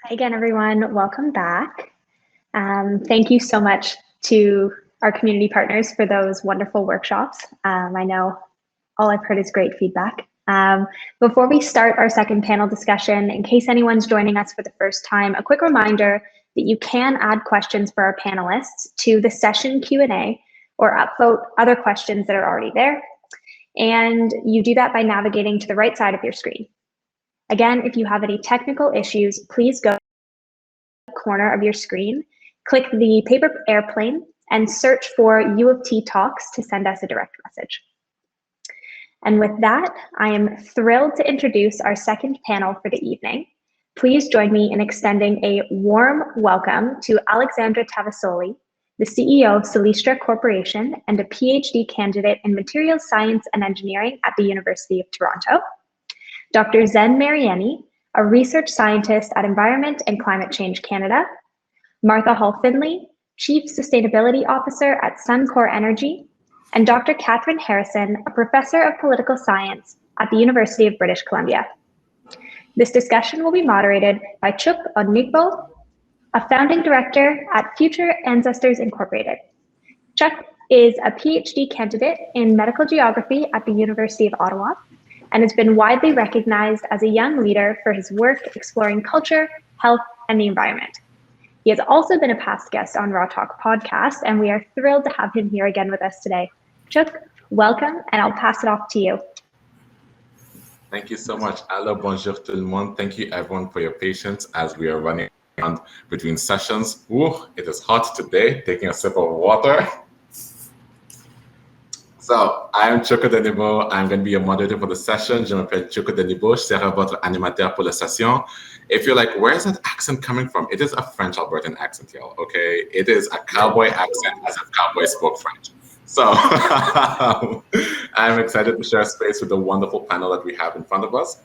Hi again, everyone. Welcome back. Thank you so much to our community partners for those wonderful workshops. I know all I've heard is great feedback. Before we start our second panel discussion, in case anyone's joining us for the first time, a quick reminder that you can add questions for our panelists to the session Q&A or upvote other questions that are already there. And you do that by navigating to the right side of your screen. Again, if you have any technical issues, please go to the corner of your screen, click the paper airplane, and search for UofT Talks to send us a direct message. And with that, I am thrilled to introduce our second panel for the evening. Please join me in extending a warm welcome to Alexandra Tavasoli, the CEO of Celestra Corporation and a PhD candidate in Materials Science and Engineering at the University of Toronto. Dr. Zen Mariani, a research scientist at Environment and Climate Change Canada. Martha Hall-Finley, Chief Sustainability Officer at Suncor Energy. And Dr. Catherine Harrison, a professor of political science at the University of British Columbia. This discussion will be moderated by Chuck Onigbo, a founding director at Future Ancestors Incorporated. Chuck is a PhD candidate in medical geography at the University of Ottawa and has been widely recognized as a young leader for his work exploring culture, health, and the environment. He has also been a past guest on Raw Talk podcast, and we are thrilled to have him here again with us today. Chuck, welcome, and I'll pass it off to you. Thank you so much. Hello, bonjour tout le monde. Thank you everyone for your patience as we are running around between sessions. Ooh, it is hot today, taking a sip of water. So, I am Chuck Denibo. I'm going to be your moderator for the session. Je m'appelle Chuck Denibo. Je serai votre animateur pour la session. If you're like, where is that accent coming from? It is a French Albertan accent, y'all, okay? It is a cowboy accent as if cowboys spoke French. So, I'm excited to share space with the wonderful panel that we have in front of us.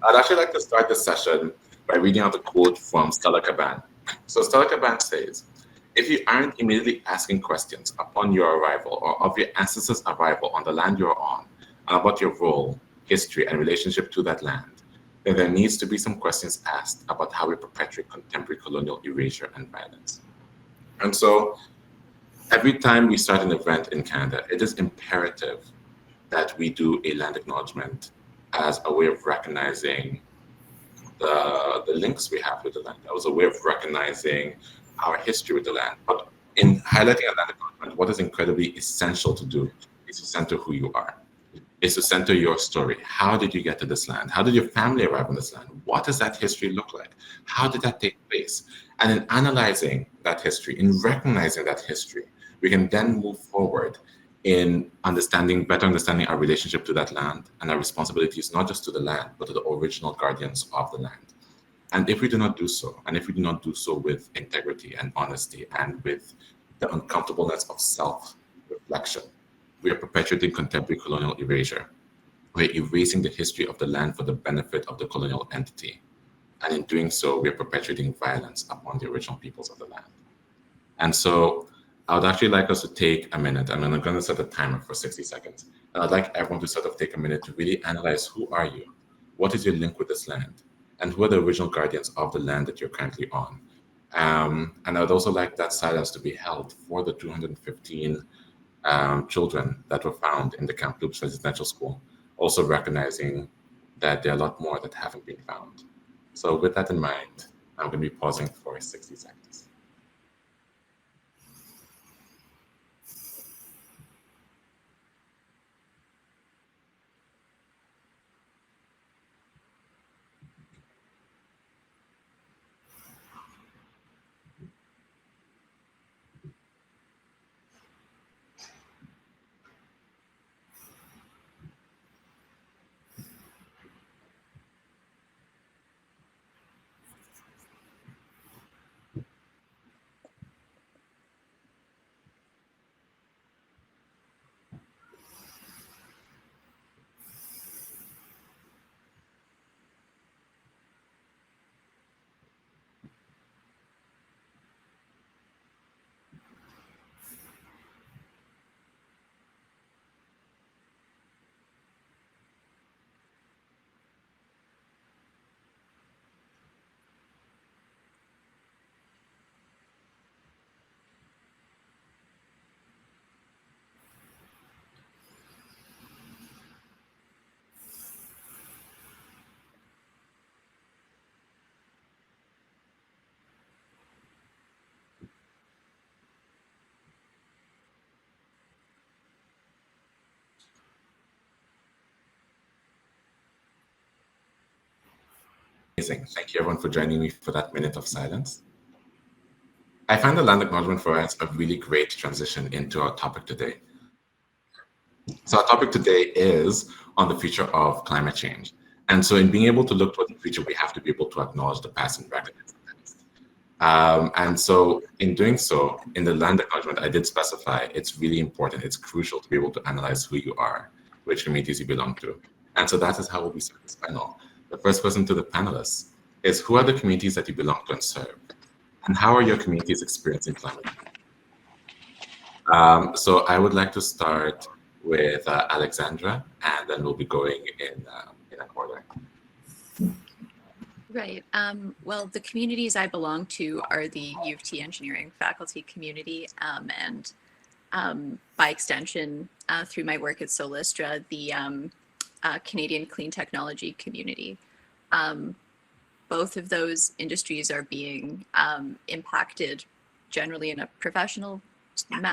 I'd actually like to start this session by reading out a quote from Stella Caban. So Stella Caban says, if you aren't immediately asking questions upon your arrival or of your ancestors' arrival on the land you're on, and about your role, history, and relationship to that land, then there needs to be some questions asked about how we perpetuate contemporary colonial erasure and violence. And so every time we start an event in Canada, it is imperative that we do a land acknowledgement as a way of recognizing the links we have with the land. That was a way of recognizing our history with the land. But in highlighting a land acknowledgement, what is incredibly essential to do is to center who you are, is to center your story. How did you get to this land? How did your family arrive on this land? What does that history look like? How did that take place? And in analyzing that history, in recognizing that history, we can then move forward in better understanding our relationship to that land and our responsibilities, not just to the land, but to the original guardians of the land. And if we do not do so, and if we do not do so with integrity and honesty and with the uncomfortableness of self-reflection, we are perpetuating contemporary colonial erasure. We're erasing the history of the land for the benefit of the colonial entity. And in doing so, we are perpetuating violence upon the original peoples of the land. And so I would actually like us to take a minute, and I'm going to set a timer for 60 seconds. And I'd like everyone to sort of take a minute to really analyze, who are you? What is your link with this land? And who are the original guardians of the land that you're currently on? And I would also like that silence to be held for the 215 children that were found in the Kamloops Residential School, also recognizing that there are a lot more that haven't been found. So with that in mind, I'm going to be pausing for 60 seconds. Amazing. Thank you everyone for joining me for that minute of silence. I find the land acknowledgement provides a really great transition into our topic today. So our topic today is on the future of climate change. And so in being able to look toward the future, we have to be able to acknowledge the past and recognize the past. And so in doing so, in the land acknowledgement, I did specify it's really important, it's crucial to be able to analyze who you are, which communities you belong to. And so that is how we'll be starting this panel. The first person to the panelists is, who are the communities that you belong to and serve? And how are your communities experiencing climate change? So I would like to start with Alexandra, and then we'll be going in an order. Right. Well, the communities I belong to are the U of T engineering faculty community, and by extension, through my work at Solistra, the Canadian clean technology community. Both of those industries are being impacted generally in a professional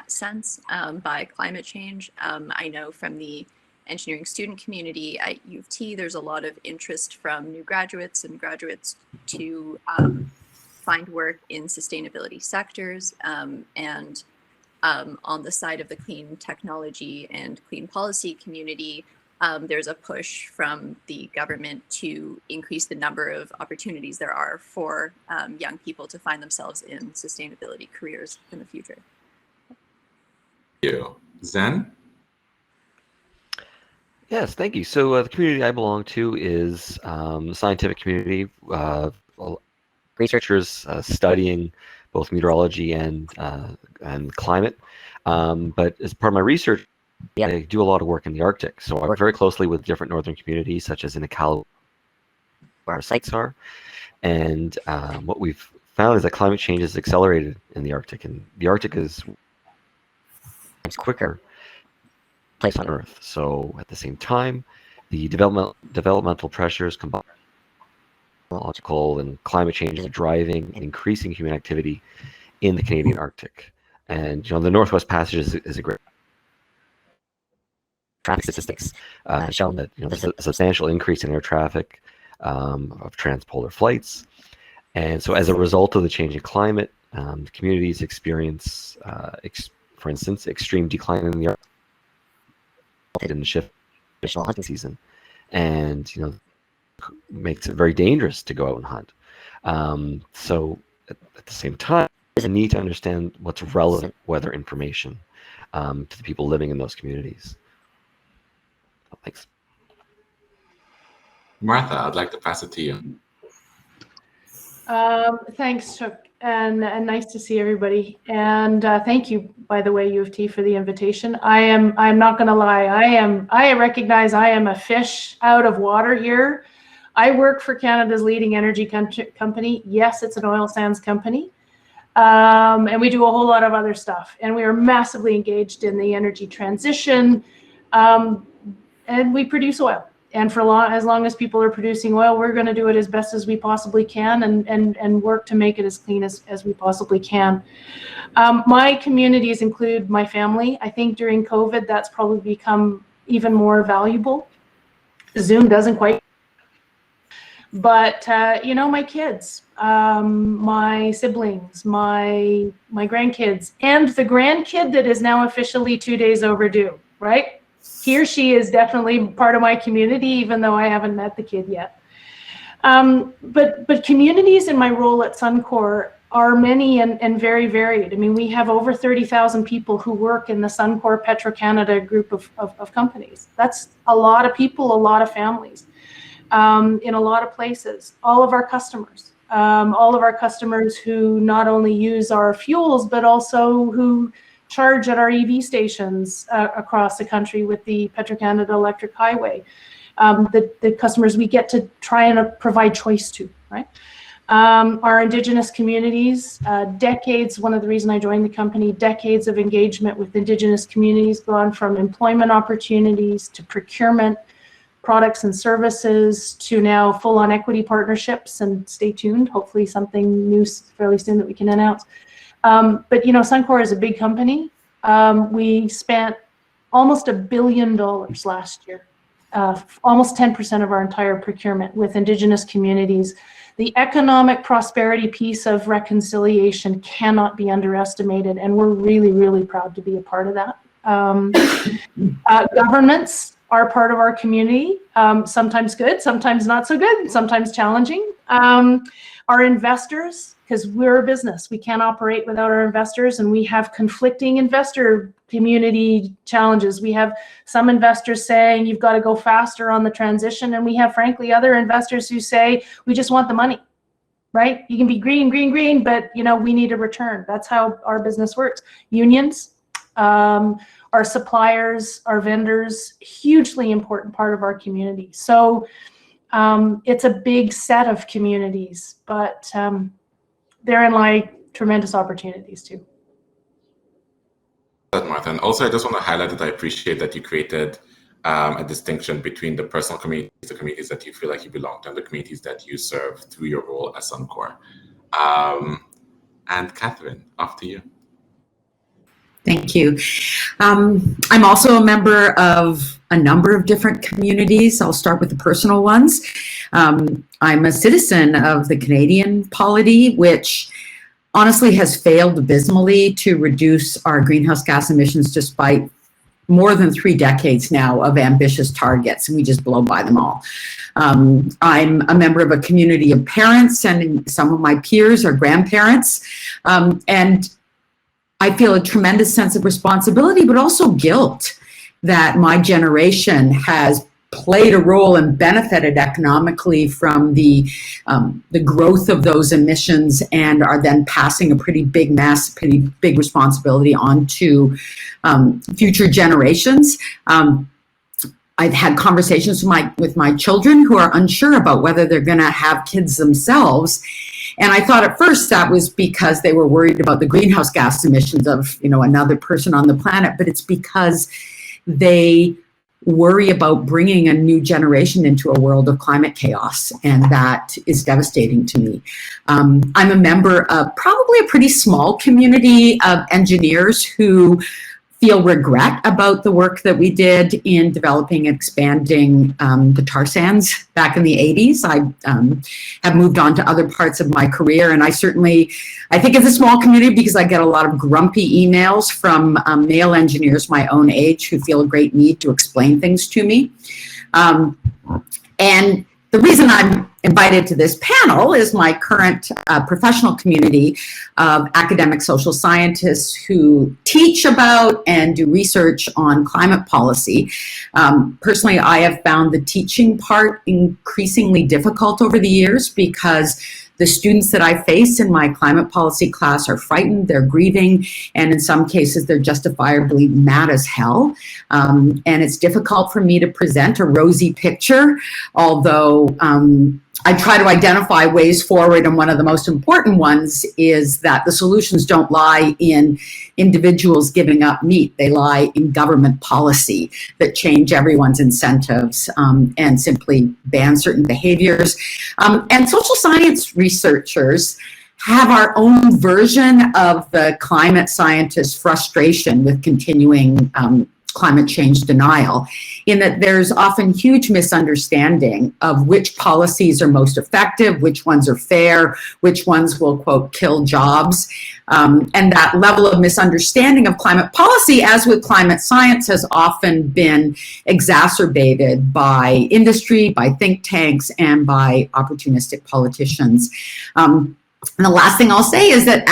sense by climate change. I know from the engineering student community at U of T, there's a lot of interest from new graduates and graduates to find work in sustainability sectors. And on the side of the clean technology and clean policy community, there's a push from the government to increase the number of opportunities there are for young people to find themselves in sustainability careers in the future. Thank you. Zen? Yes, thank you. So the community I belong to is the scientific community, researchers studying both meteorology and climate. But as part of my research, I do a lot of work in the Arctic. So I work very closely with different northern communities, such as in Iqaluit, where our sites are. And what we've found is that climate change is accelerated in the Arctic, and the Arctic is quicker place on Earth. So at the same time, the developmental pressures combined with technological and climate change are driving and increasing human activity in the Canadian Arctic. And the Northwest Passage is a great traffic statistics shown that there's a substantial increase in air traffic of transpolar flights. And so as a result of the changing climate, the communities experience, for instance, extreme decline in the Arctic in the shift traditional hunting season, and makes it very dangerous to go out and hunt. So at the same time, there's a need to understand what's relevant weather information to the people living in those communities. Thanks. Martha, I'd like to pass it to you. Thanks, Chuck, and nice to see everybody. And thank you, by the way, U of T, for the invitation. I'm not going to lie. I recognize I am a fish out of water here. I work for Canada's leading energy company. Yes, it's an oil sands company, and we do a whole lot of other stuff. And we are massively engaged in the energy transition, and we produce oil. And for as long as people are producing oil, we're going to do it as best as we possibly can and work to make it as clean as we possibly can. My communities include my family. I think during COVID, that's probably become even more valuable. Zoom doesn't quite. But, my kids, my siblings, my grandkids, and the grandkid that is now officially 2 days overdue, right? He or she is definitely part of my community, even though I haven't met the kid yet. But communities in my role at Suncor are many and very varied. I mean, we have over 30,000 people who work in the Suncor Petro-Canada group of companies. That's a lot of people, a lot of families, in a lot of places. All of our customers who not only use our fuels, but also who charge at our EV stations across the country with the Petro-Canada Electric Highway. The customers we get to try and provide choice to, right? Our Indigenous communities, decades, one of the reasons I joined the company, decades of engagement with Indigenous communities, gone from employment opportunities to procurement, products and services, to now full-on equity partnerships, and stay tuned, hopefully something new fairly soon that we can announce. But Suncor is a big company. We spent almost $1 billion last year almost 10% of our entire procurement with Indigenous communities. The economic prosperity piece of reconciliation cannot be underestimated, and we're really, really proud to be a part of that. Governments are part of our community, sometimes good, sometimes not so good, sometimes challenging. Our investors, because we're a business, we can't operate without our investors, and we have conflicting investor community challenges. We have some investors saying you've got to go faster on the transition, and we have, frankly, other investors who say we just want the money, right? You can be green, green, green, but we need a return. That's how our business works. Unions, our suppliers, our vendors, hugely important part of our community. So it's a big set of communities, but therein lie tremendous opportunities too. Martha, and also I just want to highlight that I appreciate that you created a distinction between the personal communities, the communities that you feel like you belong to, and the communities that you serve through your role as Suncor. And Catherine, off to you. Thank you. I'm also a member of a number of different communities. I'll start with the personal ones. I'm a citizen of the Canadian polity, which honestly has failed abysmally to reduce our greenhouse gas emissions despite more than 3 decades now of ambitious targets, and we just blow by them all. I'm a member of a community of parents, and some of my peers are grandparents, and I feel a tremendous sense of responsibility, but also guilt that my generation has played a role and benefited economically from the growth of those emissions, and are then passing a pretty big responsibility on to future generations. I've had conversations with my children who are unsure about whether they're going to have kids themselves. And I thought at first that was because they were worried about the greenhouse gas emissions of, another person on the planet, but it's because they worry about bringing a new generation into a world of climate chaos, and that is devastating to me. I'm a member of probably a pretty small community of engineers who feel regret about the work that we did in developing and expanding the tar sands back in the 80s. I have moved on to other parts of my career, and I think it's a small community because I get a lot of grumpy emails from male engineers my own age who feel a great need to explain things to me. And the reason I'm invited to this panel is my current professional community of academic social scientists who teach about and do research on climate policy. Personally, I have found the teaching part increasingly difficult over the years because the students that I face in my climate policy class are frightened, they're grieving, and in some cases they're justifiably mad as hell. And it's difficult for me to present a rosy picture, although I try to identify ways forward, and one of the most important ones is that the solutions don't lie in individuals giving up meat. They lie in government policy that change everyone's incentives and simply ban certain behaviors. And social science researchers have our own version of the climate scientists' frustration with continuing climate change denial, in that there's often huge misunderstanding of which policies are most effective, which ones are fair, which ones will, quote, kill jobs. And that level of misunderstanding of climate policy, as with climate science, has often been exacerbated by industry, by think tanks, and by opportunistic politicians. And the last thing I'll say is that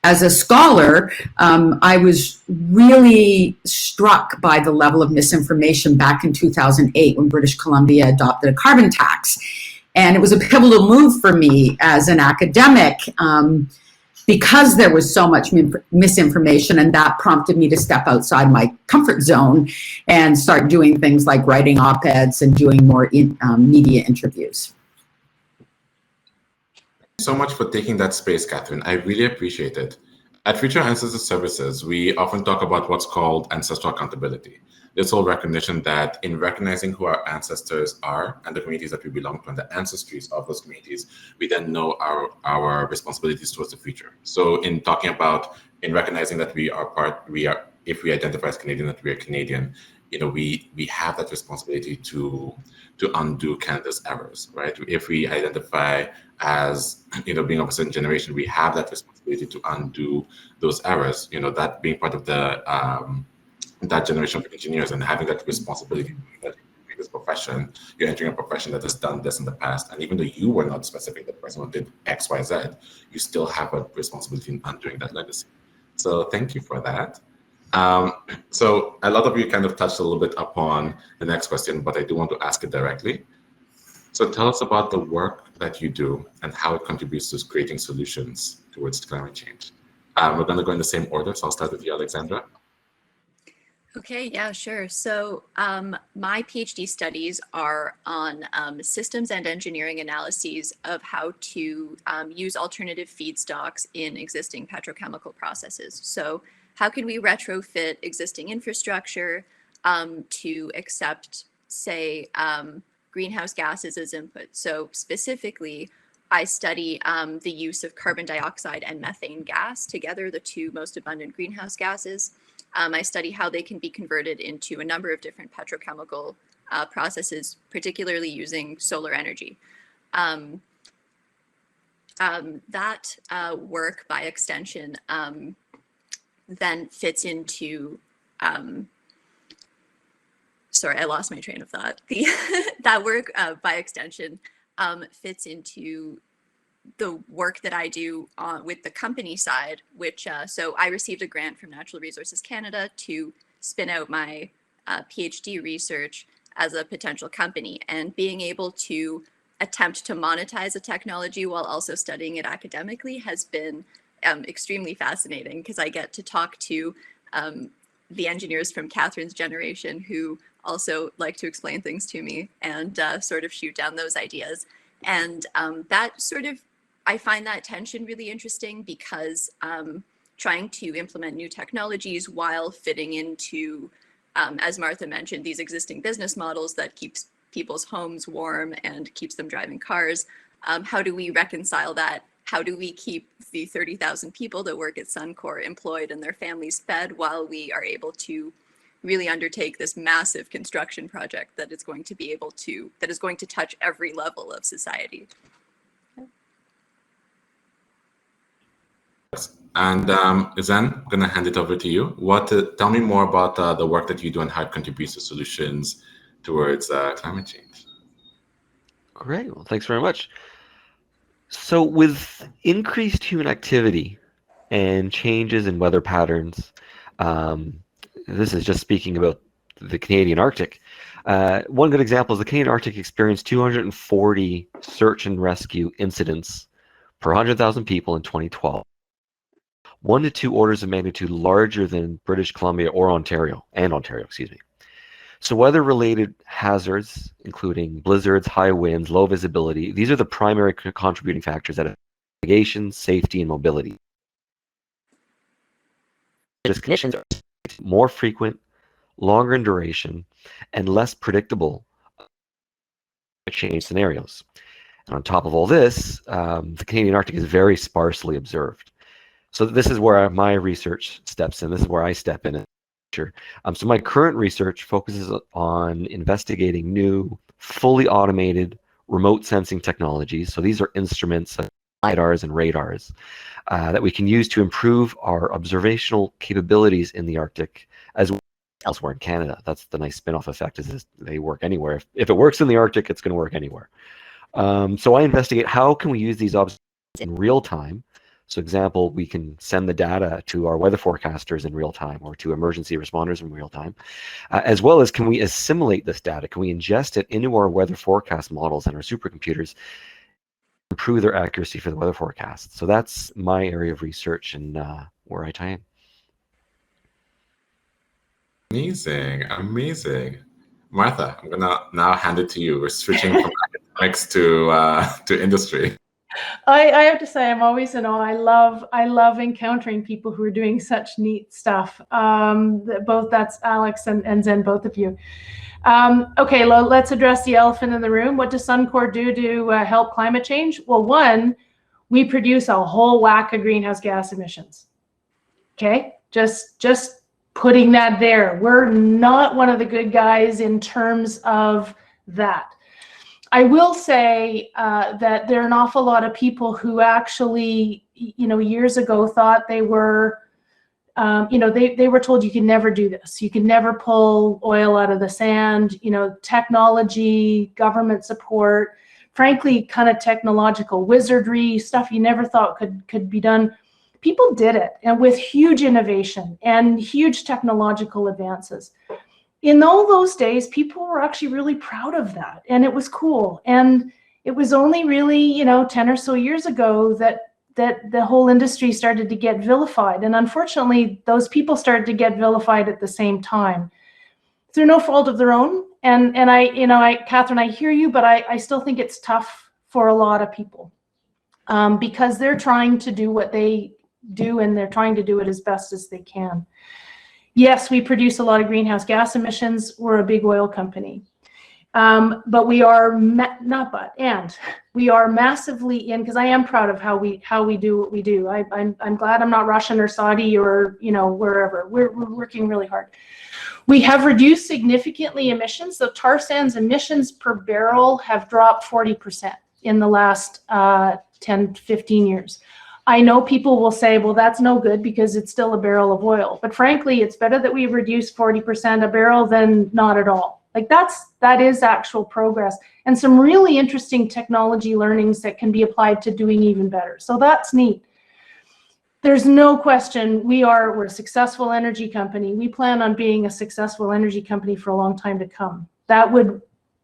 as a scholar, I was really struck by the level of misinformation back in 2008 when British Columbia adopted a carbon tax. And it was a pivotal move for me as an academic because there was so much misinformation, and that prompted me to step outside my comfort zone and start doing things like writing op-eds and doing more media interviews. So much for taking that space, Catherine. I really appreciate it. At Future Ancestors Services, we often talk about what's called ancestral accountability. This whole recognition that in recognizing who our ancestors are and the communities that we belong to and the ancestries of those communities, we then know our responsibilities towards the future. So in talking about, in recognizing that if we identify as Canadian, that we are Canadian, we have that responsibility to undo Canada's errors, right? If we identify as being of a certain generation, we have that responsibility to undo those errors. That being part of that generation of engineers and having that responsibility that this profession, you're entering a profession that has done this in the past, and even though you were not specifically the person who did X, Y, Z, you still have a responsibility in undoing that legacy. So thank you for that. So a lot of you kind of touched a little bit upon the next question, but I do want to ask it directly. So tell us about the work that you do and how it contributes to creating solutions towards climate change. We're going to go in the same order, so I'll start with you, Alexandra. Okay, yeah, sure. So my PhD studies are on systems and engineering analyses of how to use alternative feedstocks in existing petrochemical processes. So how can we retrofit existing infrastructure to accept, say, greenhouse gases as input? So specifically, I study the use of carbon dioxide and methane gas, together the two most abundant greenhouse gases. I study how they can be converted into a number of different petrochemical processes, particularly using solar energy. That work, by extension, then fits into, sorry, I lost my train of thought. That work, by extension, fits into the work that I do with the company side, which, so I received a grant from Natural Resources Canada to spin out my PhD research as a potential company, and being able to attempt to monetize a technology while also studying it academically has been extremely fascinating, because I get to talk to the engineers from Catherine's generation who also like to explain things to me and sort of shoot down those ideas. And that sort of, I find that tension really interesting, because trying to implement new technologies while fitting into, as Martha mentioned, these existing business models that keeps people's homes warm and keeps them driving cars. How do we reconcile that? How do we keep the 30,000 people that work at Suncor employed and their families fed while we are able to really undertake this massive construction project that is going to be able to, that is going to touch every level of society? And Zan, I'm going to hand it over to you. Tell me more about the work that you do and how it contributes to solutions towards climate change. Great. Well, thanks very much. So with increased human activity and changes in weather patterns, this is just speaking about the Canadian Arctic. One good example is the Canadian Arctic experienced 240 search and rescue incidents per 100,000 people in 2012. 1 to 2 orders of magnitude larger than British Columbia or Ontario, excuse me. So weather-related hazards, including blizzards, high winds, low visibility, these are the primary contributing factors that affect navigation, safety, and mobility. These conditions are more frequent, longer in duration, and less predictable change scenarios. And on top of all this, the Canadian Arctic is very sparsely observed. So this is where my research steps in. This is where I step in. So my current research focuses on investigating new, fully automated remote sensing technologies. So these are instruments, LiDARs and radars, that we can use to improve our observational capabilities in the Arctic as well as elsewhere in Canada. That's the nice spin-off effect, is they work anywhere. If it works in the Arctic, it's going to work anywhere. So I investigate how can we use these observations in real time. So example, we can send the data to our weather forecasters in real time or to emergency responders in real time, as well as can we assimilate this data? Can we ingest it into our weather forecast models and our supercomputers, improve their accuracy for the weather forecast? So that's my area of research and where I tie in. Amazing, amazing. Martha, I'm gonna now hand it to you. We're switching from academics to industry. I have to say, I'm always in awe. I love encountering people who are doing such neat stuff. Both that's Alex and Zen, both of you. Okay, let's address the elephant in the room. What does Suncor do to help climate change? Well, one, we produce a whole whack of greenhouse gas emissions. Okay, just putting that there. We're not one of the good guys in terms of that. I will say that there are an awful lot of people who actually, years ago thought they were, they were told you can never do this. You can never pull oil out of the sand, technology, government support, frankly, kind of technological wizardry, stuff you never thought could be done. People did it, and with huge innovation and huge technological advances. In all those days, people were actually really proud of that, and it was cool. And it was only really, 10 or so years ago that the whole industry started to get vilified. And unfortunately, those people started to get vilified at the same time through no fault of their own. And Catherine, I hear you, but I still think it's tough for a lot of people because they're trying to do what they do, and they're trying to do it as best as they can. Yes, we produce a lot of greenhouse gas emissions. We're a big oil company. But we are we are massively in, because I am proud of how we do what we do. I'm glad I'm not Russian or Saudi or wherever. We're working really hard. We have reduced significantly emissions. The tar sands emissions per barrel have dropped 40% in the last 10, 15 years. I know people will say, well, that's no good because it's still a barrel of oil. But frankly, it's better that we reduce 40% a barrel than not at all. Like that is actual progress, and some really interesting technology learnings that can be applied to doing even better. So that's neat. There's no question we're a successful energy company. We plan on being a successful energy company for a long time to come. That would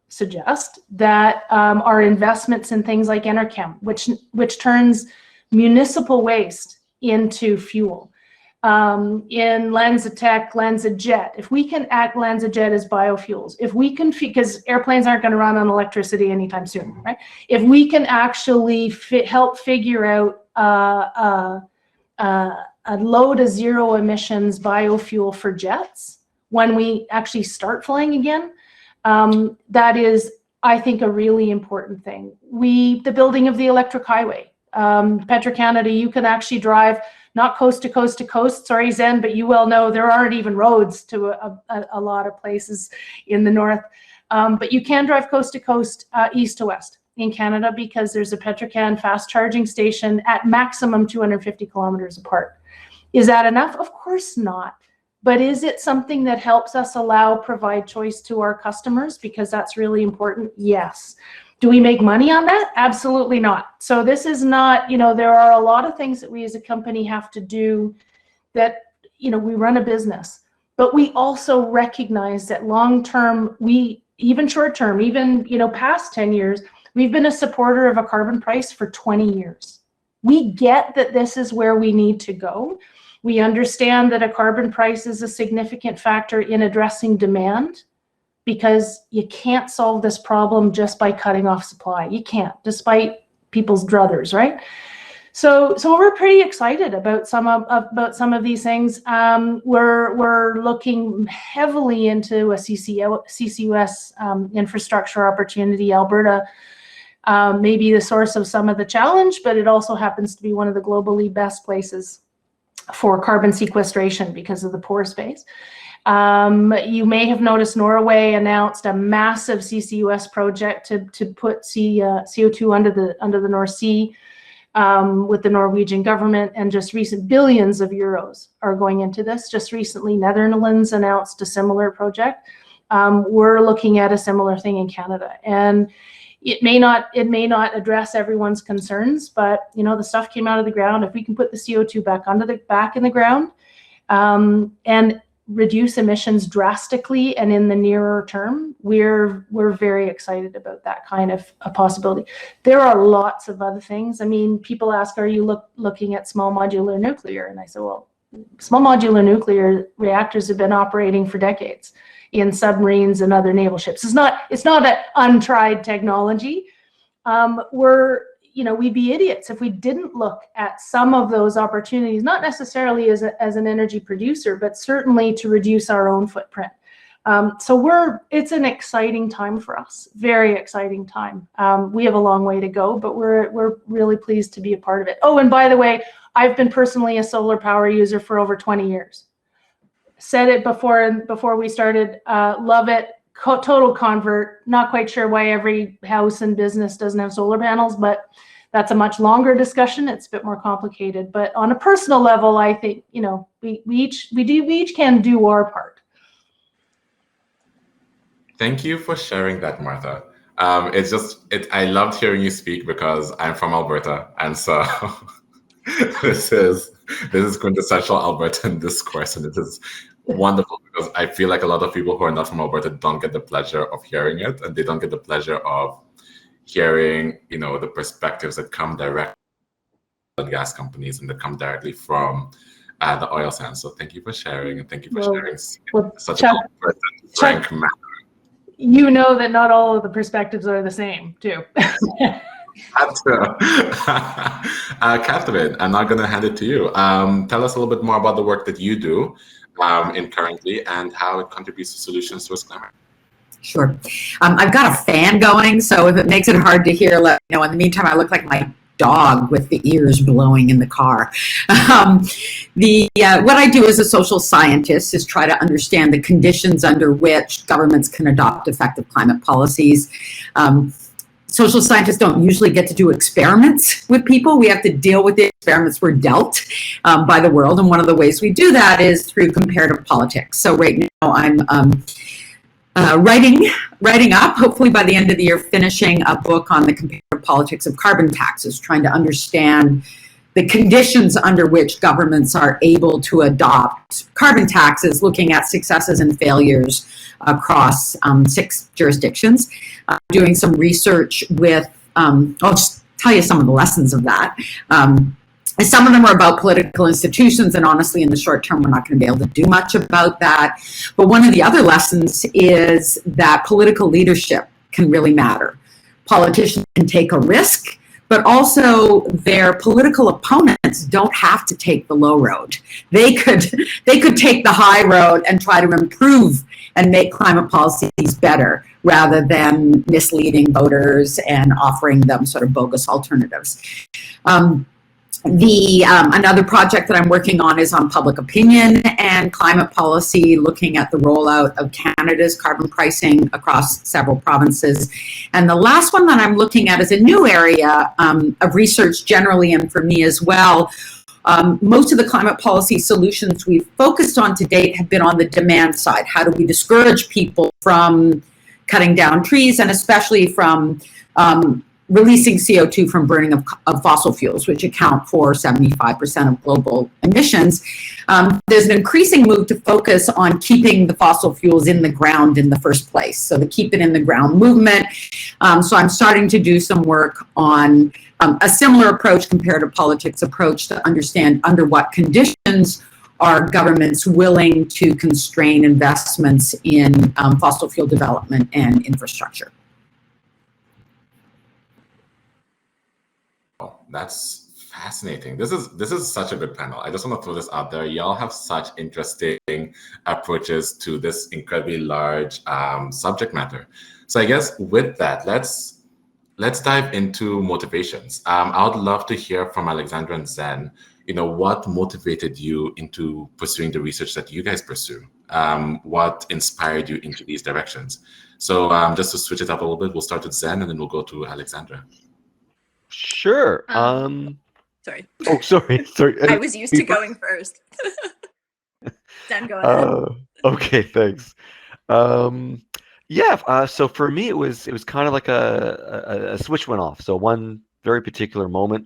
suggest that our investments in things like Enerchem, which turns municipal waste into fuel, in LanzaTech, LanzaJet, if we can act LanzaJet as biofuels, if we can, because airplanes aren't going to run on electricity anytime soon, right? If we can actually help figure out a low to zero emissions biofuel for jets when we actually start flying again, that is, I think, a really important thing. The building of the electric highway, Petro-Canada, you can actually drive not coast to coast to coast, sorry, Zen, but you well know there aren't even roads to a lot of places in the north. But you can drive coast to coast, east to west in Canada, because there's a Petro-Can fast charging station at maximum 250 kilometers apart. Is that enough? Of course not. But is it something that helps us provide choice to our customers? Because that's really important. Yes. Do we make money on that? Absolutely not. So this is not, there are a lot of things that we as a company have to do that, we run a business, but we also recognize that long-term, even short-term, even, past 10 years, we've been a supporter of a carbon price for 20 years. We get that this is where we need to go. We understand that a carbon price is a significant factor in addressing demand, because you can't solve this problem just by cutting off supply. You can't, despite people's druthers, right? So we're pretty excited about some of these things. We're looking heavily into a CCUS infrastructure opportunity. Alberta may be the source of some of the challenge, but it also happens to be one of the globally best places for carbon sequestration because of the pore space. You may have noticed Norway announced a massive CCUS project to put CO2 under the North Sea with the Norwegian government, and just recent billions of euros are going into this. Just recently, Netherlands announced a similar project. We're looking at a similar thing in Canada, and it may not address everyone's concerns, but the stuff came out of the ground. If we can put the CO2 back in the ground, and reduce emissions drastically and in the nearer term, we're very excited about that kind of a possibility. There are lots of other things. I mean, people ask, are you looking at small modular nuclear? And I say, well, small modular nuclear reactors have been operating for decades in submarines and other naval ships. It's not an untried technology. We'd be idiots if we didn't look at some of those opportunities, not necessarily as an energy producer, but certainly to reduce our own footprint. It's an exciting time for us, very exciting time. We have a long way to go, but we're really pleased to be a part of it. Oh, and by the way, I've been personally a solar power user for over 20 years. said it before we started. Love it. Total convert. Not quite sure why every house and business doesn't have solar panels, but that's a much longer discussion. It's a bit more complicated. But on a personal level, I think, you know, we each can do our part. Thank you for sharing that, Martha. I loved hearing you speak because I'm from Alberta, and so this is quintessential Albertan discourse, and it is wonderful because I feel like a lot of people who are not from Alberta don't get the pleasure of hearing it, and they don't get the pleasure of hearing, you know, the perspectives that come directly from gas companies and that come directly from the oil sands. So thank you for sharing, and thank you for sharing such Chuck, a frank manner. You know that not all of the perspectives are the same, too. Catherine, I'm now going to hand it to you. Tell us a little bit more about the work that you do in currently and how it contributes to solutions towards climate. Sure. I've got a fan going, so if it makes it hard to hear, let me know. In the meantime, I look like my dog with the ears blowing in the car. What I do as a social scientist is try to understand the conditions under which governments can adopt effective climate policies. Social scientists don't usually get to do experiments with people. We have to deal with the experiments we're dealt by the world, and one of the ways we do that is through comparative politics. So right now I'm writing up, hopefully by the end of the year, finishing a book on the comparative politics of carbon taxes, trying to understand the conditions under which governments are able to adopt carbon taxes, looking at successes and failures across 6 jurisdictions. Doing some research with, I'll just tell you some of the lessons of that. Some of them are about political institutions, and honestly, in the short term, we're not going to be able to do much about that. But one of the other lessons is that political leadership can really matter. Politicians can take a risk, but also their political opponents don't have to take the low road. They could take the high road and try to improve and make climate policies better rather than misleading voters and offering them sort of bogus alternatives. Another project that I'm working on is on public opinion and climate policy, looking at the rollout of Canada's carbon pricing across several provinces. And the last one that I'm looking at is a new area of research generally, and for me as well. Most of the climate policy solutions we've focused on to date have been on the demand side. How do we discourage people from cutting down trees, and especially from releasing CO2 from burning of fossil fuels, which account for 75% of global emissions. There's an increasing move to focus on keeping the fossil fuels in the ground in the first place, so the Keep It in the Ground movement. So I'm starting to do some work on a similar approach, comparative politics approach, to understand under what conditions are governments willing to constrain investments in fossil fuel development and infrastructure. That's fascinating. This is such a good panel. I just want to throw this out there. Y'all have such interesting approaches to this incredibly large subject matter. So I guess with that, let's dive into motivations. I would love to hear from Alexandra and Zen, you know, what motivated you into pursuing the research that you guys pursue? What inspired you into these directions? So just to switch it up a little bit, we'll start with Zen and then we'll go to Alexandra. Sure. Sorry. Oh, sorry. I was used to going first. Dan, go ahead. Okay, thanks. So for me, it was kind of like a switch went off. So one very particular moment.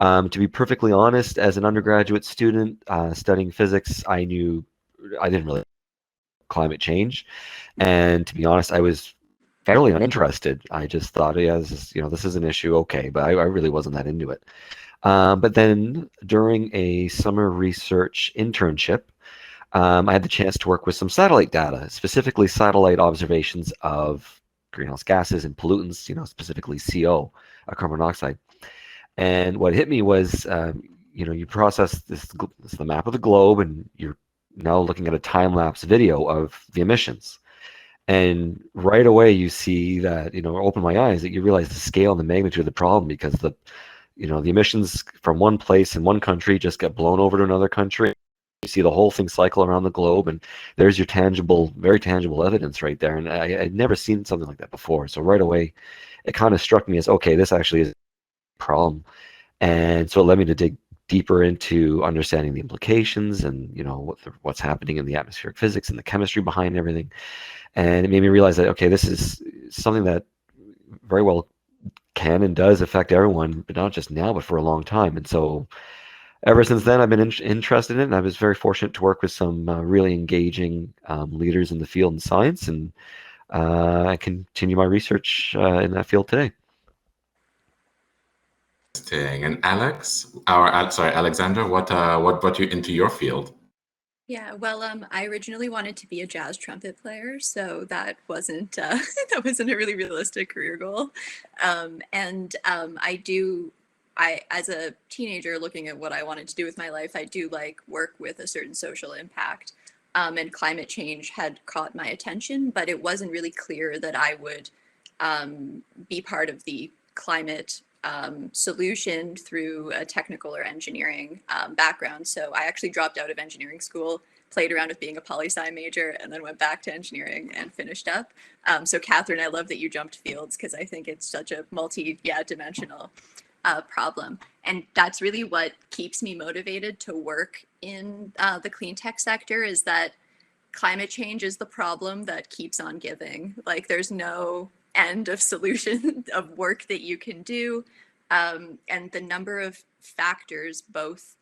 To be perfectly honest, as an undergraduate student studying physics, I didn't really climate change, and to be honest, I was fairly uninterested. I just thought, yeah, this is an issue, okay, but I really wasn't that into it. But then during a summer research internship, I had the chance to work with some satellite data, specifically satellite observations of greenhouse gases and pollutants, specifically CO, carbon monoxide. And what hit me was, you process this is the map of the globe, and you're now looking at a time-lapse video of the emissions. And right away you see that, open my eyes, that you realize the scale and the magnitude of the problem, because the emissions from one place in one country just get blown over to another country, you see the whole thing cycle around the globe, and there's your tangible, very tangible evidence right there. And I'd never seen something like that before. So right away, it kind of struck me as, okay, this actually is a problem. And so it led me to dig deeper into understanding the implications and, you know, what's happening in the atmospheric physics and the chemistry behind everything. And it made me realize that, okay, this is something that very well can and does affect everyone, but not just now, but for a long time. And so ever since then, I've been interested in it, and I was very fortunate to work with some really engaging leaders in the field in science, and I continue my research in that field today. Interesting. And Alexandra, what brought you into your field? Yeah, well, I originally wanted to be a jazz trumpet player, so that wasn't that wasn't a really realistic career goal. I, as a teenager, looking at what I wanted to do with my life, I do like work with a certain social impact. And climate change had caught my attention, but it wasn't really clear that I would be part of the climate solution through a technical or engineering background. So I actually dropped out of engineering school, played around with being a poli-sci major, and then went back to engineering and finished up. So Catherine, I love that you jumped fields because I think it's such a dimensional problem. And that's really what keeps me motivated to work in the clean tech sector, is that climate change is the problem that keeps on giving. Like, there's no end of solution of work that you can do. And the number of factors, both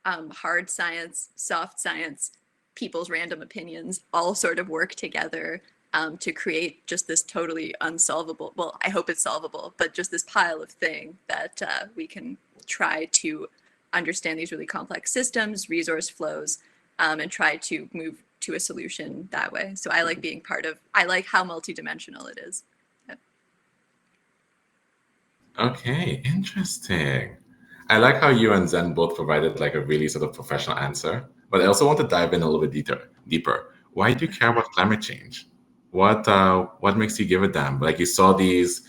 hard science, soft science, people's random opinions, all sort of work together to create just this totally unsolvable, well, I hope it's solvable, but just this pile of thing that we can try to understand these really complex systems, resource flows, and try to move to a solution that way. So I like being I like how multidimensional it is. Okay, interesting. I like how you and Zen both provided like a really sort of professional answer, but I also want to dive in a little bit deeper. Why do you care about climate change? What makes you give a damn? Like, you saw these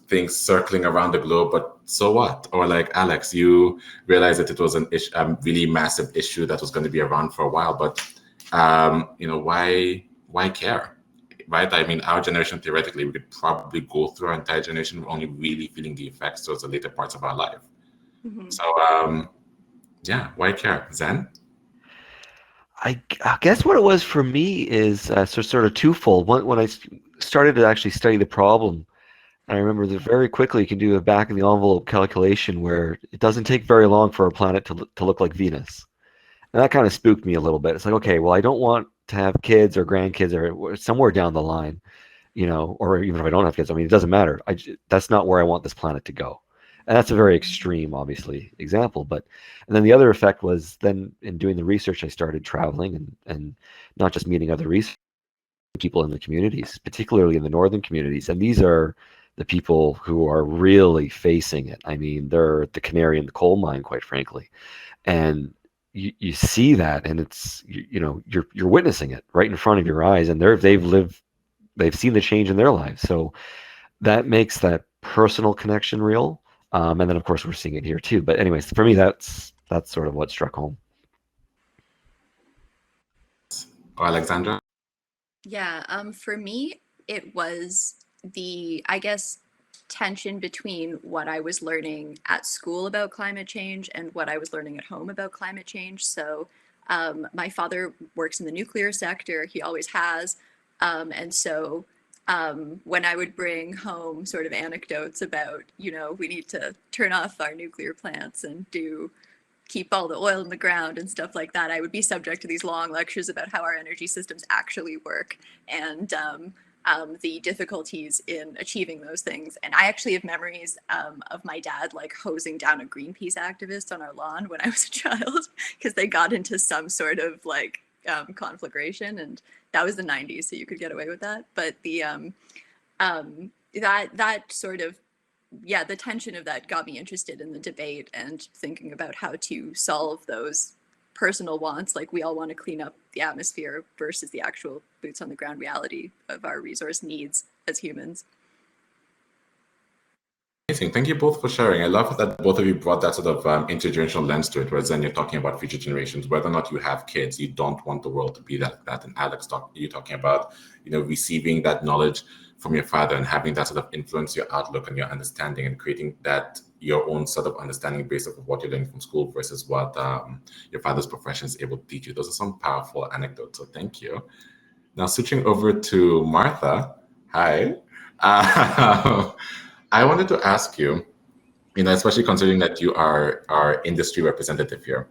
things circling around the globe, but so what? Or like Alex, you realized that it was a really massive issue that was going to be around for a while, but why care? Right? I mean, our generation, theoretically, we could probably go through our entire generation only really feeling the effects towards the later parts of our life. Mm-hmm. So, yeah, why care? Zen? I guess what it was for me is sort of twofold. One, when I started to actually study the problem, I remember that very quickly you can do a back of the envelope calculation where it doesn't take very long for a planet to look like Venus. And that kind of spooked me a little bit. It's like, okay, well, I don't want to have kids or grandkids or somewhere down the line, you know, or even if I don't have kids, I mean, it doesn't matter. That's not where I want this planet to go. And that's a very extreme, obviously, example. And then the other effect was then in doing the research, I started traveling and not just meeting other research people in the communities, particularly in the northern communities. And these are the people who are really facing it. I mean, they're the canary in the coal mine, quite frankly. And you see that, and it's you're witnessing it right in front of your eyes, and they've seen the change in their lives. So that makes that personal connection real. And then of course we're seeing it here too. But anyways, for me, that's sort of what struck home. Or Alexandra? Yeah, for me, it was I guess, tension between what I was learning at school about climate change and what I was learning at home about climate change. So my father works in the nuclear sector, he always has. And so when I would bring home sort of anecdotes about, we need to turn off our nuclear plants and keep all the oil in the ground and stuff like that, I would be subject to these long lectures about how our energy systems actually work and the difficulties in achieving those things. And I actually have memories of my dad like hosing down a Greenpeace activist on our lawn when I was a child because they got into some sort of like conflagration, and that was the 90s, so you could get away with that. But that sort of, yeah, the tension of that got me interested in the debate and thinking about how to solve those personal wants, like we all want to clean up the atmosphere, versus the actual boots on the ground reality of our resource needs as humans. Amazing. Thank you both for sharing. I love that both of you brought that sort of intergenerational lens to it, whereas then you're talking about future generations, whether or not you have kids, you don't want the world to be that. And Alex, you're talking about, receiving that knowledge from your father and having that sort of influence your outlook and your understanding and creating that your own sort of understanding based off of what you're learning from school versus what your father's profession is able to teach you. Those are some powerful anecdotes, so thank you. Now switching over to Martha. Hi. I wanted to ask you, especially considering that you are our industry representative here,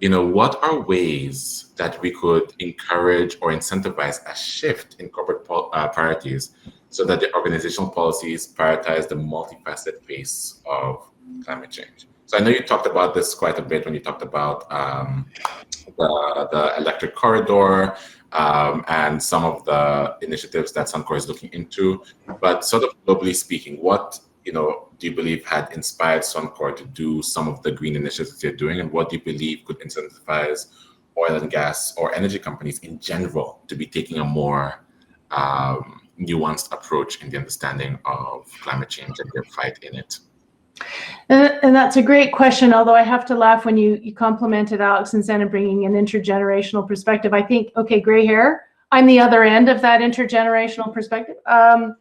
what are ways that we could encourage or incentivize a shift in corporate priorities so that the organizational policies prioritize the multifaceted face of climate change? So I know you talked about this quite a bit when you talked about the electric corridor and some of the initiatives that Suncor is looking into, but sort of globally speaking, what do you believe had inspired Suncor to do some of the green initiatives they're doing, and what do you believe could incentivize oil and gas or energy companies in general to be taking a more nuanced approach in the understanding of climate change and their fight in it? And that's a great question, although I have to laugh when you complimented Alex and Zen bringing an intergenerational perspective. I think, okay, gray hair, I'm the other end of that intergenerational perspective. A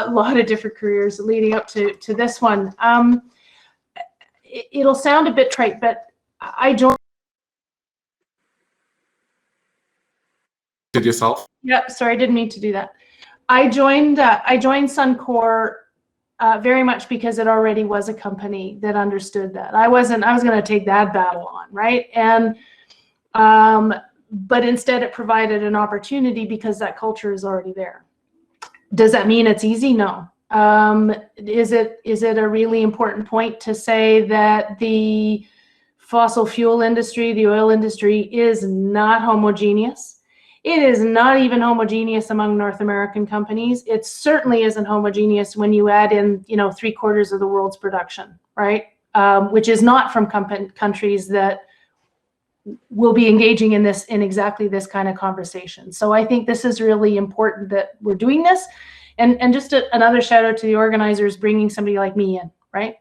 lot of different careers leading up to this one. It'll sound a bit trite, but I joined. Did yourself? Yeah, sorry, I didn't mean to do that. I joined Suncor very much because it already was a company that understood that. I was going to take that battle on, right? And but instead it provided an opportunity because that culture is already there. Does that mean it's easy? No. Is it a really important point to say that the fossil fuel industry, the oil industry, is not homogeneous? It is not even homogeneous among North American companies. It certainly isn't homogeneous when you add in, 3/4 of the world's production, right? Which is not from countries that will be engaging in exactly this kind of conversation. So I think this is really important that we're doing this. And just another shout out to the organizers bringing somebody like me in, right?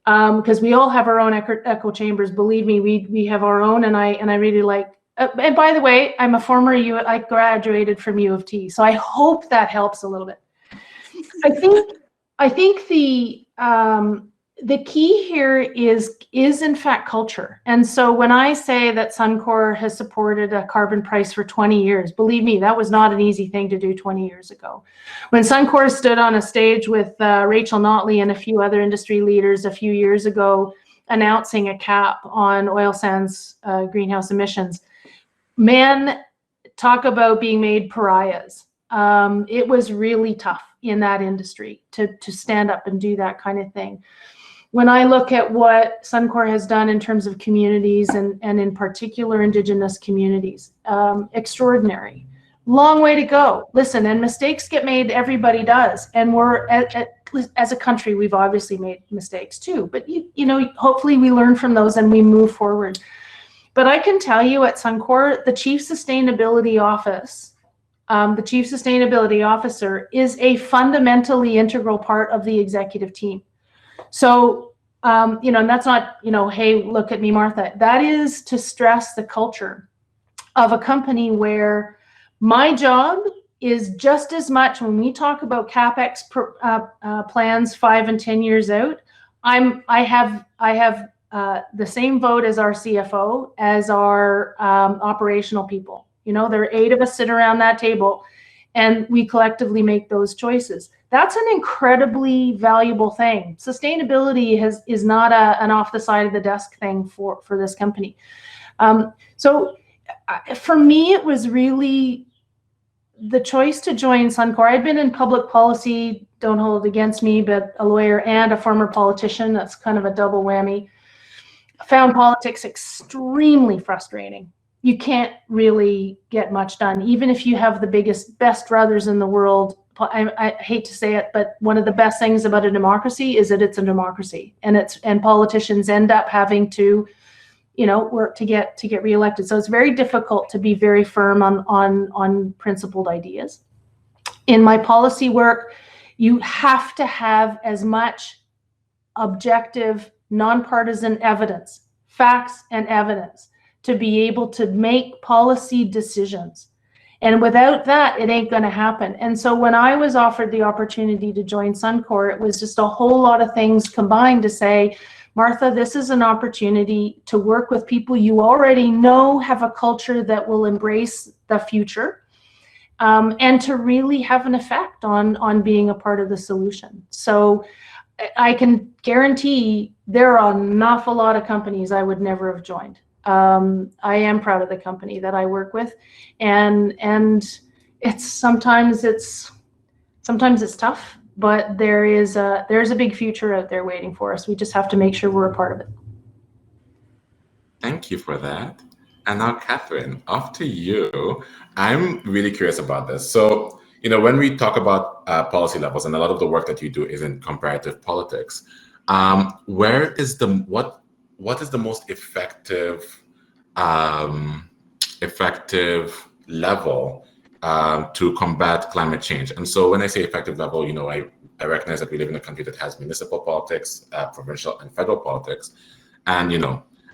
Because we all have our own echo chambers. Believe me, we have our own, and I really like. And by the way, I'm a former I graduated from UofT, so I hope that helps a little bit. I think the key here is in fact culture. And so when I say that Suncor has supported a carbon price for 20 years, believe me, that was not an easy thing to do 20 years ago. When Suncor stood on a stage with Rachel Notley and a few other industry leaders a few years ago announcing a cap on oil sands greenhouse emissions, man, talk about being made pariahs. It was really tough in that industry to stand up and do that kind of thing. When I look at what Suncor has done in terms of communities and in particular Indigenous communities, extraordinary. Long way to go. Listen, and mistakes get made, everybody does. And we're, as a country, we've obviously made mistakes too. But, hopefully we learn from those and we move forward. But I can tell you at Suncor, the Chief Sustainability Office, the Chief Sustainability Officer is a fundamentally integral part of the executive team. So, and that's not, hey, look at me, Martha. That is to stress the culture of a company where my job is just as much when we talk about CapEx plans 5 and 10 years out. I have the same vote as our CFO, as our operational people. There are 8 of us sit around that table and we collectively make those choices. That's an incredibly valuable thing. Sustainability is not an off the side of the desk thing for this company. So for me, it was really the choice to join Suncor. I'd been in public policy, don't hold it against me, but a lawyer and a former politician. That's kind of a double whammy. Found politics extremely frustrating. You can't really get much done, even if you have the best brothers in the world. I hate to say it, but one of the best things about a democracy is that it's a democracy, and politicians end up having to, work to get reelected. So it's very difficult to be very firm on principled ideas. In my policy work, You have to have as much objective, nonpartisan evidence, facts and evidence, to be able to make policy decisions. And without that, it ain't going to happen. And so when I was offered the opportunity to join Suncor, it was just a whole lot of things combined to say, Martha, this is an opportunity to work with people you already know have a culture that will embrace the future, and to really have an effect on being a part of the solution. So I can guarantee there are an awful lot of companies I would never have joined. I am proud of the company that I work with, and it's sometimes it's tough, but there's a big future out there waiting for us. We just have to make sure we're a part of it. Thank you for that. And now, Catherine, off to you. I'm really curious about this. So, when we talk about policy levels, and a lot of the work that you do is in comparative politics, what is the most effective level to combat climate change? And so when I say effective level, I recognize that we live in a country that has municipal politics, provincial and federal politics, and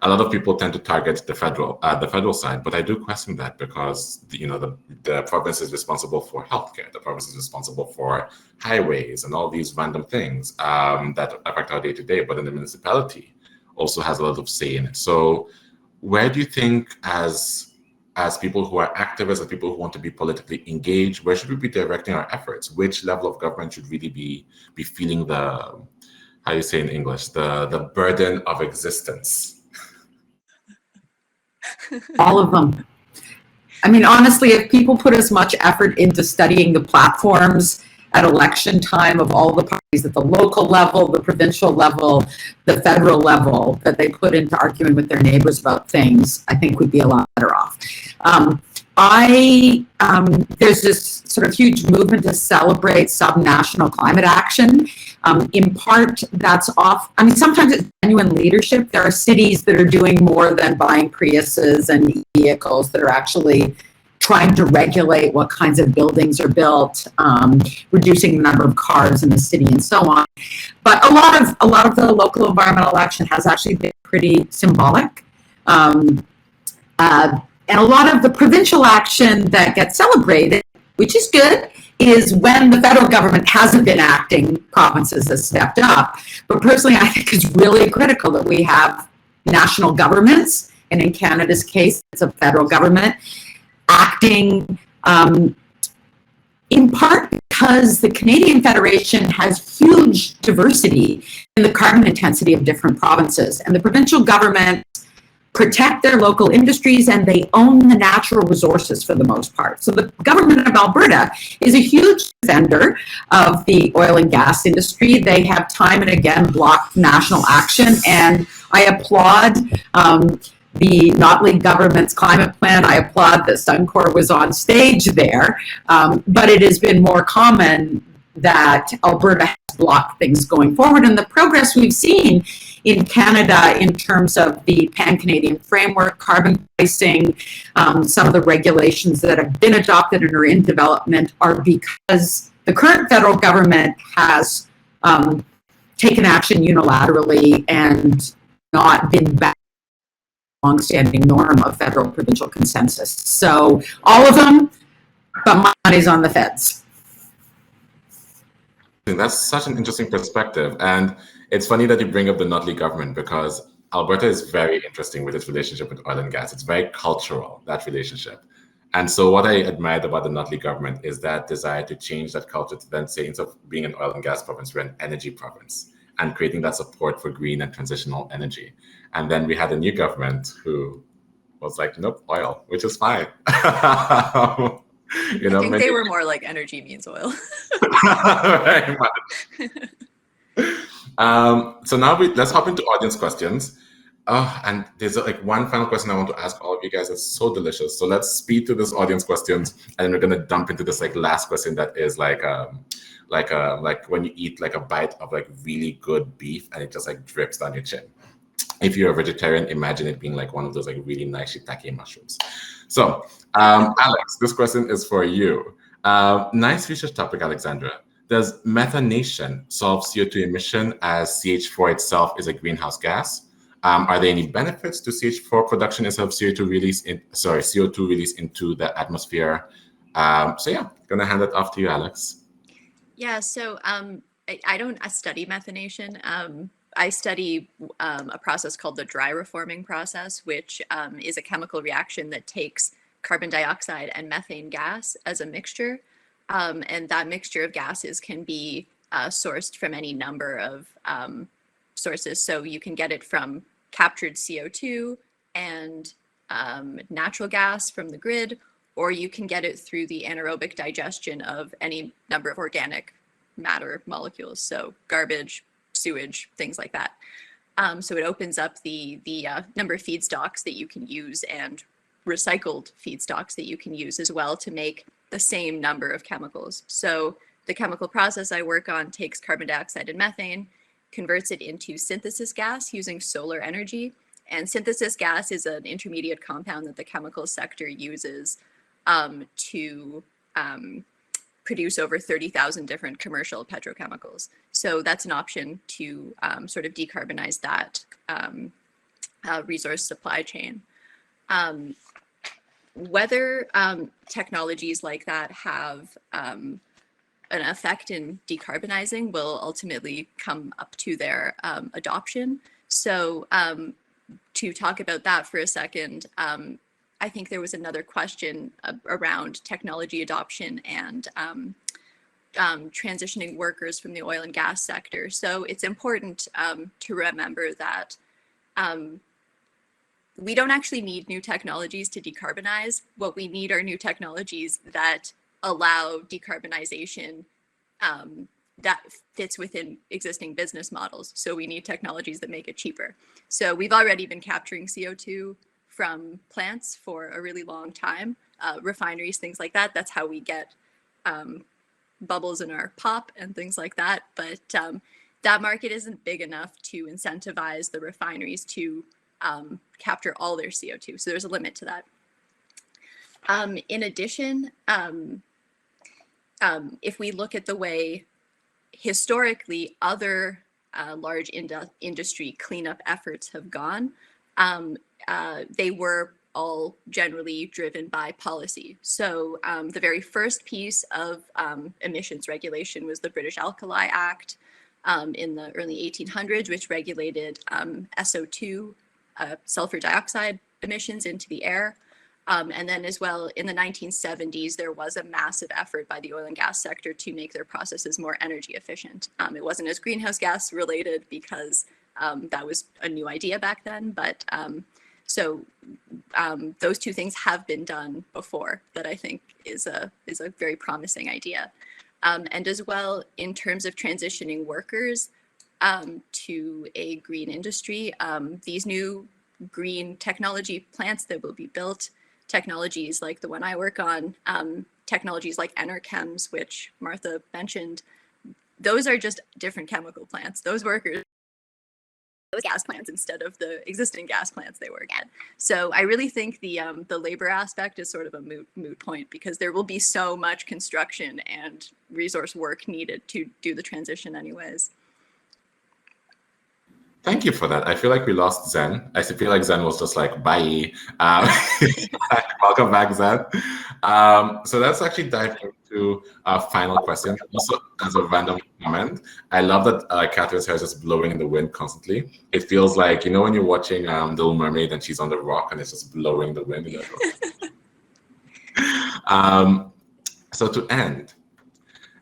a lot of people tend to target the federal side, but I do question that because the province is responsible for healthcare, the province is responsible for highways and all these random things that affect our day to day. But then the municipality also has a lot of say in it. So, where do you think, as people who are activists, as people who want to be politically engaged, where should we be directing our efforts? Which level of government should really be feeling the, how you say in English, the burden of existence? All of them. I mean, honestly, if people put as much effort into studying the platforms at election time of all the parties at the local level, the provincial level, the federal level, that they put into arguing with their neighbors about things, I think we'd be a lot better off. There's this sort of huge movement to celebrate subnational climate action. In part, sometimes it's genuine leadership. There are cities that are doing more than buying Priuses and vehicles, that are actually trying to regulate what kinds of buildings are built, reducing the number of cars in the city, and so on. But a lot of the local environmental action has actually been pretty symbolic. And a lot of the provincial action that gets celebrated, which is good, is when the federal government hasn't been acting, provinces have stepped up. But personally, I think it's really critical that we have national governments, and in Canada's case, it's a federal government, acting in part because the Canadian Federation has huge diversity in the carbon intensity of different provinces. And the provincial government protect their local industries, and they own the natural resources for the most part. So the government of Alberta is a huge defender of the oil and gas industry. They have time and again blocked national action, and I applaud the Notley government's climate plan. I applaud that Suncor was on stage there, but it has been more common that Alberta has blocked things going forward. And the progress we've seen in Canada in terms of the Pan-Canadian framework, carbon pricing, some of the regulations that have been adopted and are in development are because the current federal government has taken action unilaterally and not been back to the long-standing norm of federal provincial consensus. So all of them, but my money's on the feds. That's such an interesting perspective. And it's funny that you bring up the Notley government, because Alberta is very interesting with its relationship with oil and gas. It's very cultural, that relationship. And so what I admired about the Notley government is that desire to change that culture to then say, instead of being an oil and gas province, we're an energy province, and creating that support for green and transitional energy. And then we had a new government who was like, nope, oil, which is fine. I think they were more like energy means oil. Very much. So now let's hop into audience questions. And there's one final question I want to ask all of you guys. It's so delicious. So let's speed through this audience questions, and then we're gonna dump into this last question that is like when you eat a bite of really good beef and it just drips down your chin. If you're a vegetarian, imagine it being one of those really nice shiitake mushrooms. So Alex, this question is for you. Nice research topic, Alexandra. does methanation solve CO2 emission as CH4 itself is a greenhouse gas? Are there any benefits to CH4 production instead of CO2 release CO2 release into the atmosphere? So yeah, gonna hand it off to you, Alex. Yeah, so I don't study methanation. I study a process called the dry reforming process, which is a chemical reaction that takes carbon dioxide and methane gas as a mixture. And that mixture of gases can be sourced from any number of sources. So you can get it from captured CO2 and natural gas from the grid, or you can get it through the anaerobic digestion of any number of organic matter molecules, so garbage, sewage, things like that. So it opens up the number of feedstocks that you can use and recycled feedstocks that you can use as well to make the same number of chemicals. So the chemical process I work on takes carbon dioxide and methane, converts it into synthesis gas using solar energy. And synthesis gas is an intermediate compound that the chemical sector uses to produce over 30,000 different commercial petrochemicals. So that's an option to sort of decarbonize that resource supply chain. Whether technologies like that have an effect in decarbonizing will ultimately come up to their adoption. So to talk about that for a second, I think there was another question around technology adoption and transitioning workers from the oil and gas sector. So it's important to remember that we don't actually need new technologies to decarbonize. What we need are new technologies that allow decarbonization that fits within existing business models. So we need technologies that make it cheaper. So we've already been capturing CO2 from plants for a really long time, refineries, things like that. That's how we get bubbles in our pop and things like that. But that market isn't big enough to incentivize the refineries to capture all their CO2. So there's a limit to that. In addition, if we look at the way historically other large industry cleanup efforts have gone, they were all generally driven by policy. So the very first piece of emissions regulation was the British Alkali Act in the early 1800s, which regulated SO2, sulfur dioxide emissions into the air. And then as well, in the 1970s, there was a massive effort by the oil and gas sector to make their processes more energy efficient. It wasn't as greenhouse gas related because that was a new idea back then, but so those two things have been done before that I think is a very promising idea. And as well, in terms of transitioning workers to a green industry, these new green technology plants that will be built, technologies like the one I work on, technologies like Enerchems, which Martha mentioned, those are just different chemical plants. Those workers, those gas plants instead of the existing gas plants they work at. So I really think the labor aspect is sort of a moot point because there will be so much construction and resource work needed to do the transition anyways. Thank you for that. I feel like we lost Zen. I feel like Zen was just like, bye. Welcome back, Zen. So let's actually dive into our final question. Also, as a random comment, I love that Catherine's hair is just blowing in the wind constantly. It feels like, you know, when you're watching Little Mermaid and she's on the rock and it's just blowing the wind. So to end,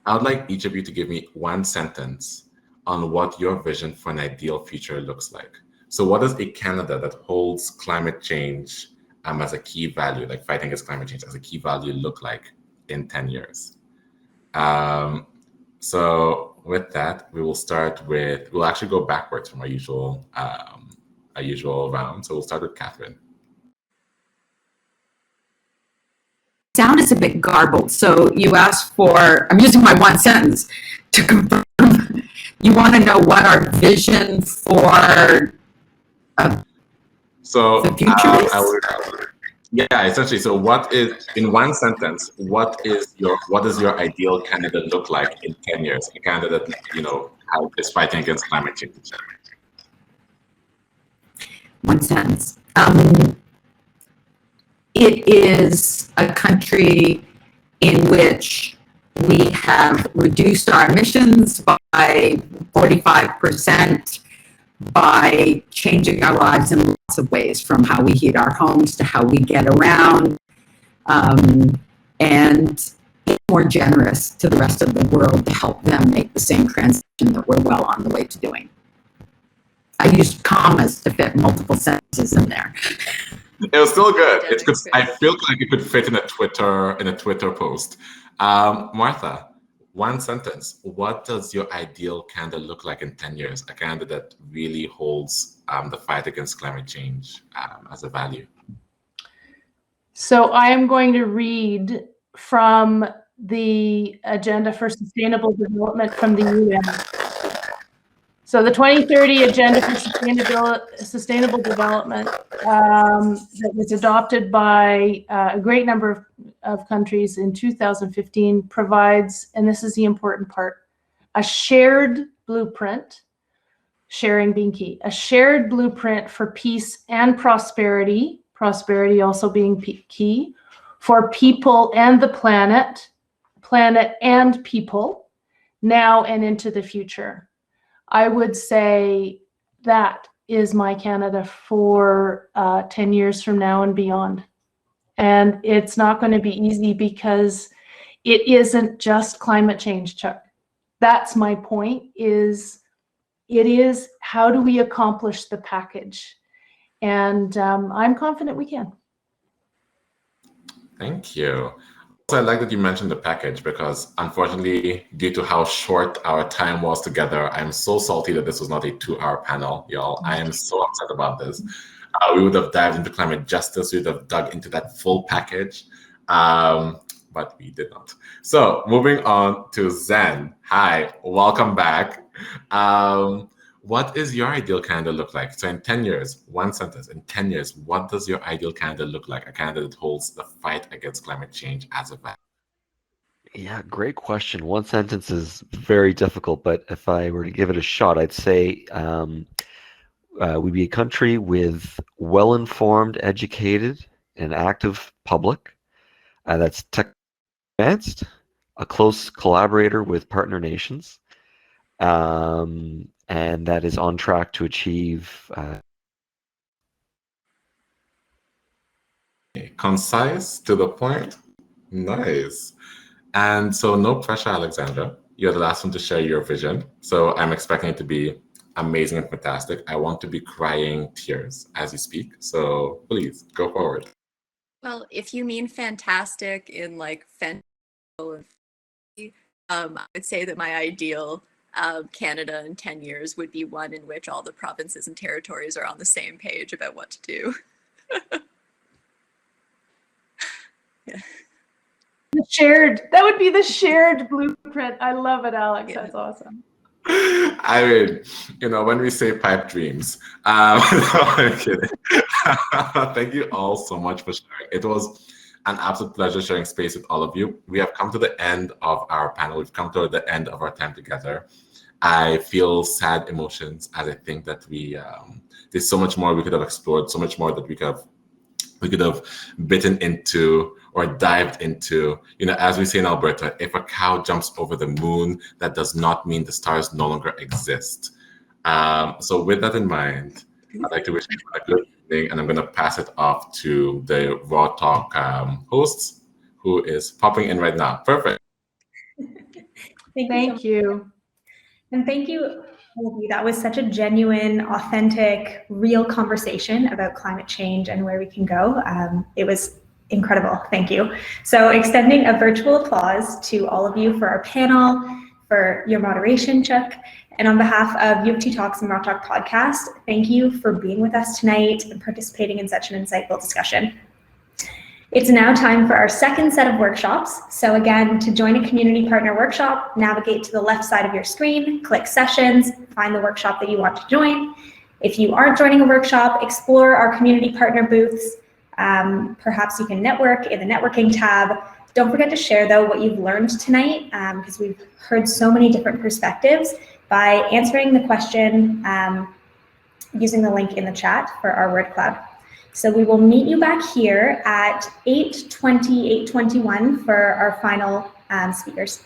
I would like each of you to give me one sentence on what your vision for an ideal future looks like. So what does a Canada that holds climate change as a key value, like fighting against climate change as a key value, look like in 10 years? So with that, we will start with, we'll actually go backwards from our usual round. So we'll start with Catherine. Sound is a bit garbled. So you asked for, I'm using my one sentence to confirm. You want to know what our vision for the future is? Yeah, essentially. So what is, in one sentence, what does your ideal Canada look like in 10 years? A Canada that, is fighting against climate change. One sentence. It is a country in which we have reduced our emissions by 45%, by changing our lives in lots of ways, from how we heat our homes to how we get around, and more generous to the rest of the world to help them make the same transition that we're well on the way to doing. I used commas to fit multiple sentences in there. It was still good. It's good. I feel like it could fit in a Twitter post. Martha, one sentence. What does your ideal Canada look like in 10 years? A Canada that really holds the fight against climate change as a value. So I am going to read from the Agenda for Sustainable Development from the UN. So the 2030 Agenda for Sustainable Development that was adopted by a great number of countries in 2015 provides, and this is the important part, a shared blueprint, sharing being key, a shared blueprint for peace and prosperity, prosperity also being key, for people and the planet and people, now and into the future. I would say that is my Canada for 10 years from now and beyond. And it's not going to be easy because it isn't just climate change, Chuck. That's my point, it is how do we accomplish the package? And I'm confident we can. Thank you. Also, I like that you mentioned the package because unfortunately, due to how short our time was together, I'm so salty that this was not a 2-hour panel, y'all. I am so upset about this. We would have dived into climate justice. We would have dug into that full package, but we did not. So moving on to Zen. Hi, welcome back. What is your ideal Canada look like? So in 10 years, one sentence, in 10 years, what does your ideal Canada look like? A Canada that holds the fight against climate change as a value. Yeah, great question. One sentence is very difficult, but if I were to give it a shot, I'd say we'd be a country with well-informed, educated, and active public that's tech advanced, a close collaborator with partner nations, and that is on track to achieve concise, to the point. Nice. And so no pressure, Alexandra. You're the last one to share your vision. So I'm expecting it to be amazing and fantastic. I want to be crying tears as you speak. So please go forward. Well, if you mean fantastic in like fantasy, I would say that my ideal Canada in 10 years would be one in which all the provinces and territories are on the same page about what to do. Yeah. That would be the shared blueprint. I love it, Alex. Yeah. That's awesome. I mean, when we say pipe dreams, no, I'm kidding. Thank you all so much for sharing. It was an absolute pleasure sharing space with all of you. We have come to the end of our panel. We've come to the end of our time together. I feel sad emotions as I think that there's so much more we could have explored, so much more that we could have bitten into or dived into. As we say in Alberta, if a cow jumps over the moon, that does not mean the stars no longer exist. So with that in mind, I'd like to wish you a good evening, and I'm going to pass it off to the Raw Talk hosts, who is popping in right now. Perfect. Thank you. And thank you, all of you. That was such a genuine, authentic, real conversation about climate change and where we can go. It was incredible. Thank you. So extending a virtual applause to all of you for our panel, for your moderation, Chuck, and on behalf of UofT Talks and Raw Talk podcast, thank you for being with us tonight and participating in such an insightful discussion. It's now time for our second set of workshops. So again, to join a community partner workshop, navigate to the left side of your screen, click sessions, find the workshop that you want to join. If you aren't joining a workshop, explore our community partner booths. Perhaps you can network in the networking tab. Don't forget to share, though, what you've learned tonight, because we've heard so many different perspectives, by answering the question using the link in the chat for our word cloud. So we will meet you back here at 8:20, 8:21 for our final speakers.